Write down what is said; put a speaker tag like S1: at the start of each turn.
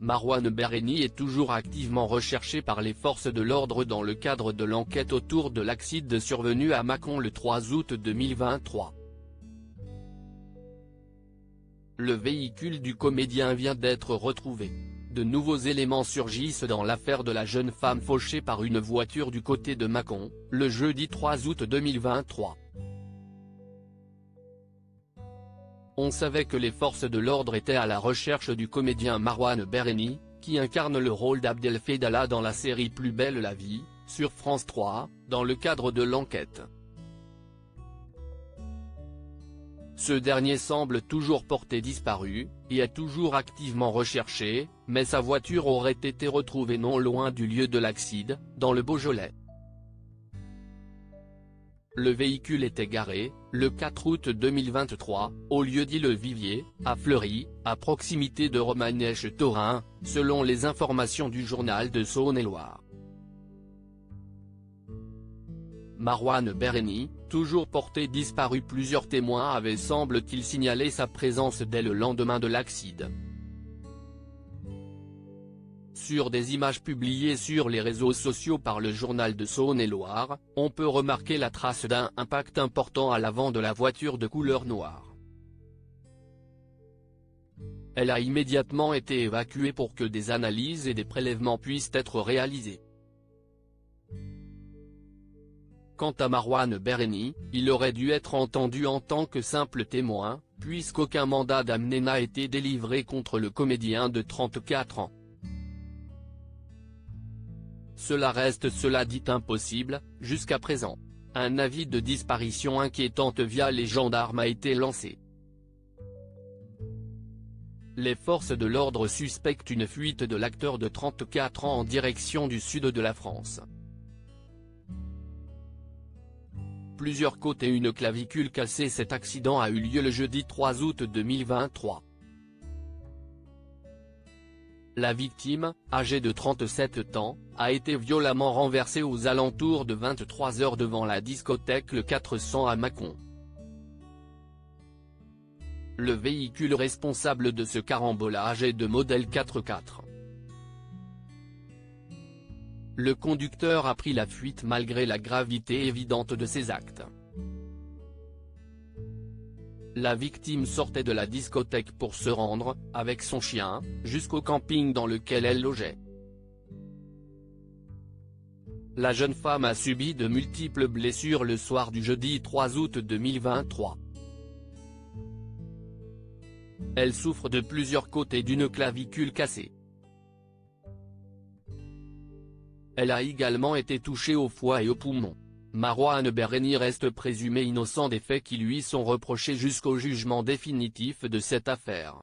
S1: Marouane Berreni est toujours activement recherché par les forces de l'ordre dans le cadre de l'enquête autour de l'accident survenu à Mâcon le 3 août 2023. Le véhicule du comédien vient d'être retrouvé. De nouveaux éléments surgissent dans l'affaire de la jeune femme fauchée par une voiture du côté de Mâcon, le jeudi 3 août 2023. On savait que les forces de l'ordre étaient à la recherche du comédien Marouane Berreni, qui incarne le rôle d'Abdel Fedallah dans la série Plus belle la vie, sur France 3, dans le cadre de l'enquête. Ce dernier semble toujours porté disparu, et est toujours activement recherché, mais sa voiture aurait été retrouvée non loin du lieu de l'accident, dans le Beaujolais. Le véhicule était garé, le 4 août 2023, au lieu-dit Le Vivier, à Fleury, à proximité de Romanèche-Thorin, selon les informations du journal de Saône-et-Loire. Marouane Berreni, toujours porté disparu, plusieurs témoins avaient semble-t-il signalé sa présence dès le lendemain de l'accident. Sur des images publiées sur les réseaux sociaux par le journal de Saône-et-Loire, on peut remarquer la trace d'un impact important à l'avant de la voiture de couleur noire. Elle a immédiatement été évacuée pour que des analyses et des prélèvements puissent être réalisés. Quant à Marouane Berreni, il aurait dû être entendu en tant que simple témoin, puisqu'aucun mandat d'amener n'a été délivré contre le comédien de 34 ans. Cela reste cela dit impossible, jusqu'à présent. Un avis de disparition inquiétante via les gendarmes a été lancé. Les forces de l'ordre suspectent une fuite de l'acteur de 34 ans en direction du sud de la France. Plusieurs côtes et une clavicule cassée. Cet accident a eu lieu le jeudi 3 août 2023. La victime, âgée de 37 ans, a été violemment renversée aux alentours de 23 h devant la discothèque Le 400 à Mâcon. Le véhicule responsable de ce carambolage est de modèle 4x4. Le conducteur a pris la fuite malgré la gravité évidente de ses actes. La victime sortait de la discothèque pour se rendre, avec son chien, jusqu'au camping dans lequel elle logeait. La jeune femme a subi de multiples blessures le soir du jeudi 3 août 2023. Elle souffre de plusieurs côtes et d'une clavicule cassée. Elle a également été touchée au foie et aux poumons. Marouane Berreni reste présumé innocent des faits qui lui sont reprochés jusqu'au jugement définitif de cette affaire.